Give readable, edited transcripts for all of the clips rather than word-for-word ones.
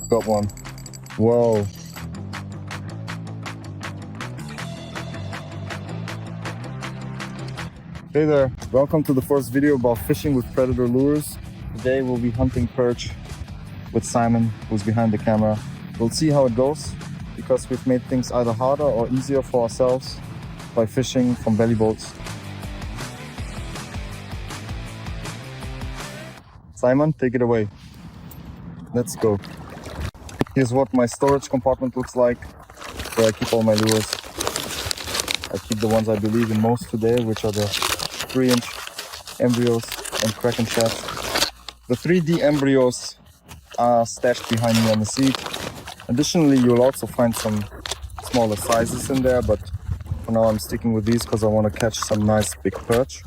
Got one. Whoa. Hey there, welcome to the first video about fishing with predator lures. Today we'll be hunting perch with Simon, who's behind the camera. We'll see how it goes, because we've made things either harder or easier for ourselves by fishing from belly boats. Simon, take it away. Let's go. Here's what my storage compartment looks like, where I keep all my lures. I keep the ones I believe in most today, which are the 3-inch embryos and Kraken shafts. The 3D embryos are stashed behind me on the seat. Additionally, you'll also find some smaller sizes in there, but for now I'm sticking with these because I want to catch some nice big perch.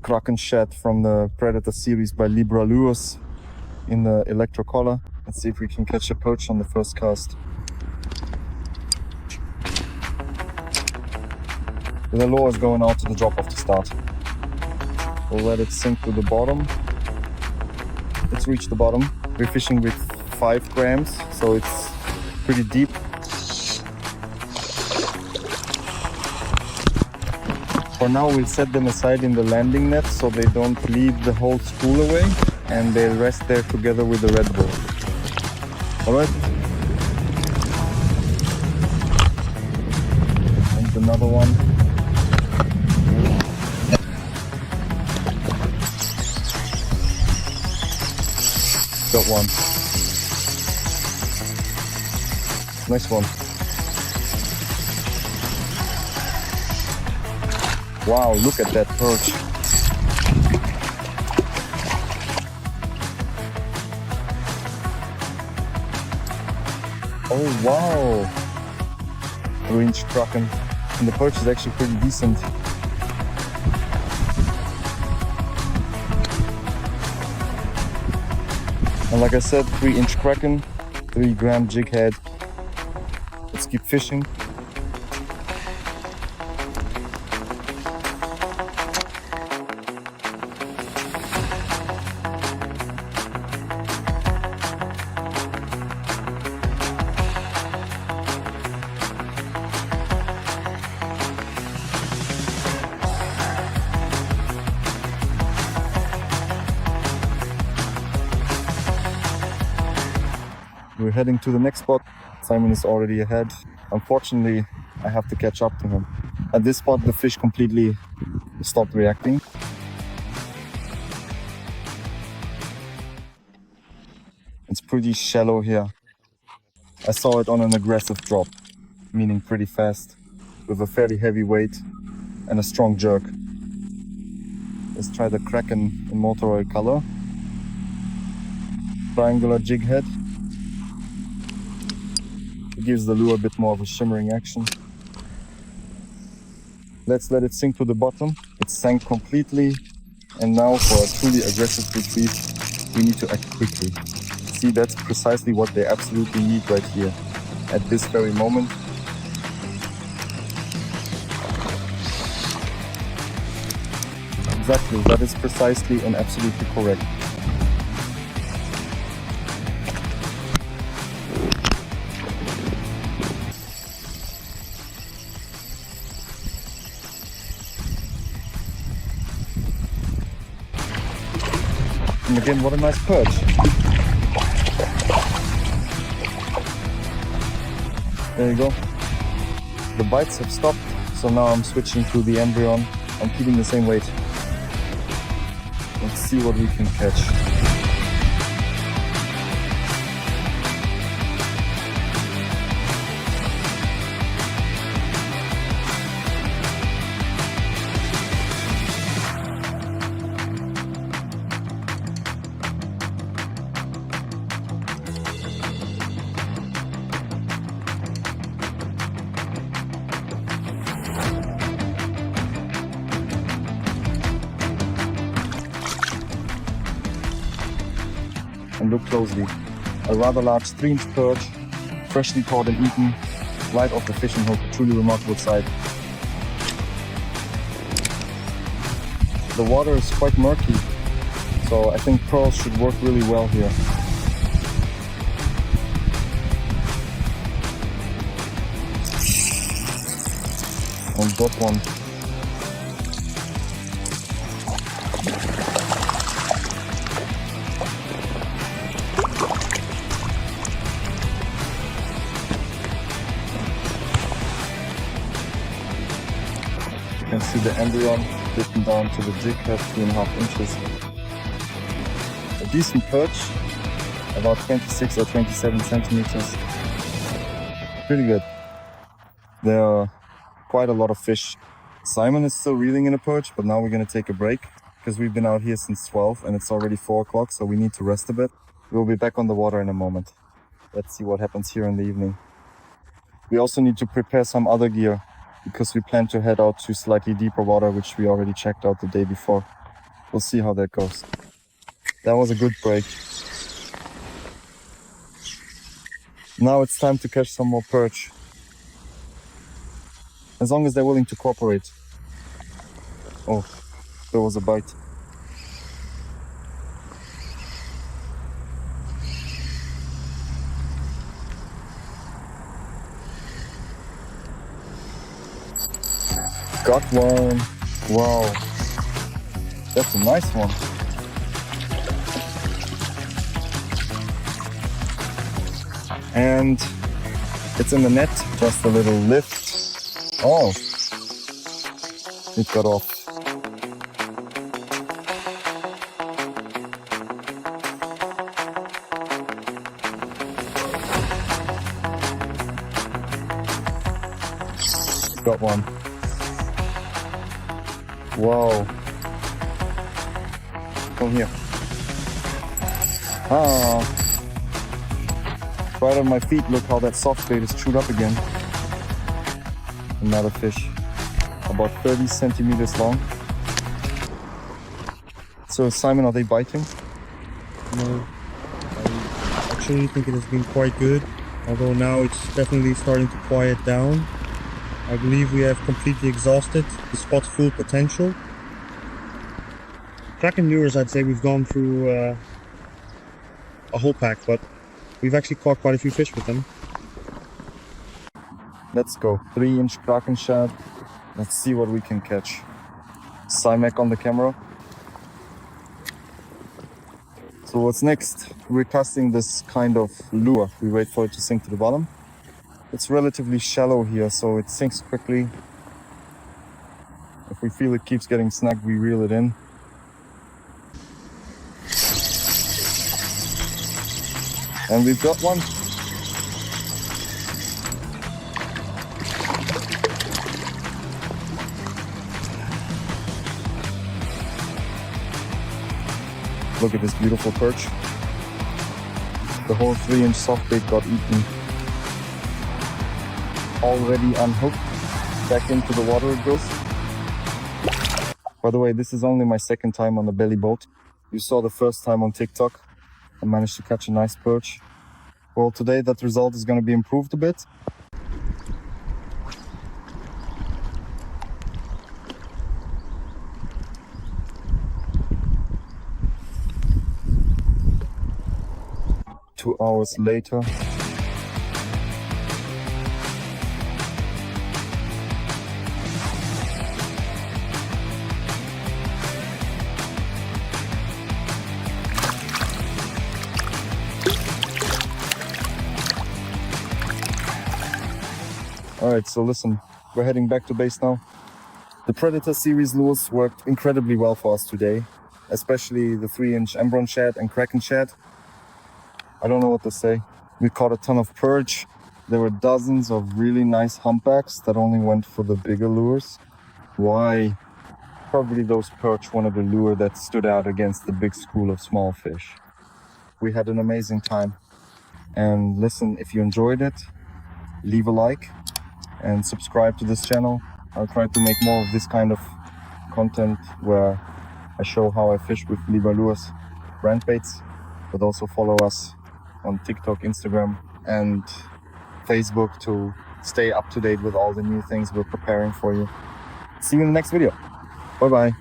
Kraken shad from the Predator series by Libra lures in the electro collar. Let's see if we can catch a perch on the first cast. The lure is going out to the drop off to start. We'll let it sink to the bottom. Let's reach the bottom. We're fishing with 5 grams, so it's pretty deep. For now we'll set them aside in the landing net so they don't leave the whole spool away, and they'll rest there together with the red ball. Alright? And another one. Got one. Nice one. Wow, look at that perch. Oh wow! 3-inch Kraken. And the perch is actually pretty decent. And like I said, 3-inch Kraken, 3-gram jig head. Let's keep fishing. We're heading to the next spot. Simon is already ahead. Unfortunately, I have to catch up to him. At this spot, the fish completely stopped reacting. It's pretty shallow here. I saw it on an aggressive drop, meaning pretty fast, with a fairly heavy weight and a strong jerk. Let's try the Kraken in motor oil color. Triangular jig head. It gives the lure a bit more of a shimmering action. Let's let it sink to the bottom. It sank completely, and now for a truly aggressive retrieve, we need to act quickly. See, that's precisely what they absolutely need right here, at this very moment. Exactly, that is precisely and absolutely correct. And again, what a nice perch. There you go. The bites have stopped, so now I'm switching to the embryon. I'm keeping the same weight. Let's see what we can catch. And look closely. A rather large 3-inch perch, freshly caught and eaten, right off the fishing hook. Truly remarkable sight. The water is quite murky, so I think pearls should work really well here. And got one. You can see the embryo bitten down to the jig head, 3.5 inches. A decent perch, about 26 or 27 centimeters. Pretty good. There are quite a lot of fish. Simon is still reeling in a perch, but now we're gonna take a break because we've been out here since 12 and it's already 4 o'clock, so we need to rest a bit. We'll be back on the water in a moment. Let's see what happens here in the evening. We also need to prepare some other gear because we plan to head out to slightly deeper water, which we already checked out the day before. We'll see how that goes. That was a good break. Now it's time to catch some more perch. As long as they're willing to cooperate. Oh, there was a bite. Got one. Wow. That's a nice one. And it's in the net, just a little lift. Oh, it got off. Got one. Wow. Come here. Ah. Right on my feet, look how that soft bait is chewed up again. Another fish, about 30 centimeters long. So Simon, are they biting? No, I actually think it has been quite good, although now it's definitely starting to quiet down. I believe we have completely exhausted the spot's full potential. Kraken lures, I'd say we've gone through a whole pack, but we've actually caught quite a few fish with them. Let's go. 3-inch Kraken shad. Let's see what we can catch. Simac on the camera. So what's next? We're casting this kind of lure. We wait for it to sink to the bottom. It's relatively shallow here, so it sinks quickly. If we feel it keeps getting snagged, we reel it in. And we've got one. Look at this beautiful perch. The whole 3-inch soft bait got eaten. Already unhooked. Back into the water it goes. By the way, this is only my second time on the belly boat. You saw the first time on TikTok. I managed to catch a nice perch. Well, today that result is going to be improved a bit. Two hours later. Alright, so listen, we're heading back to base now. The Predator series lures worked incredibly well for us today, especially the 3-inch Embryon shad and Kraken shad. I don't know what to say. We caught a ton of perch. There were dozens of really nice humpbacks that only went for the bigger lures. Why? Probably those perch wanted a lure that stood out against the big school of small fish. We had an amazing time. And listen, if you enjoyed it, leave a like and subscribe to this channel. I'll try to make more of this kind of content where I show how I fish with Libra lures, brand baits, but also follow us on TikTok, Instagram and Facebook to stay up to date with all the new things we're preparing for you. See you in the next video. Bye bye.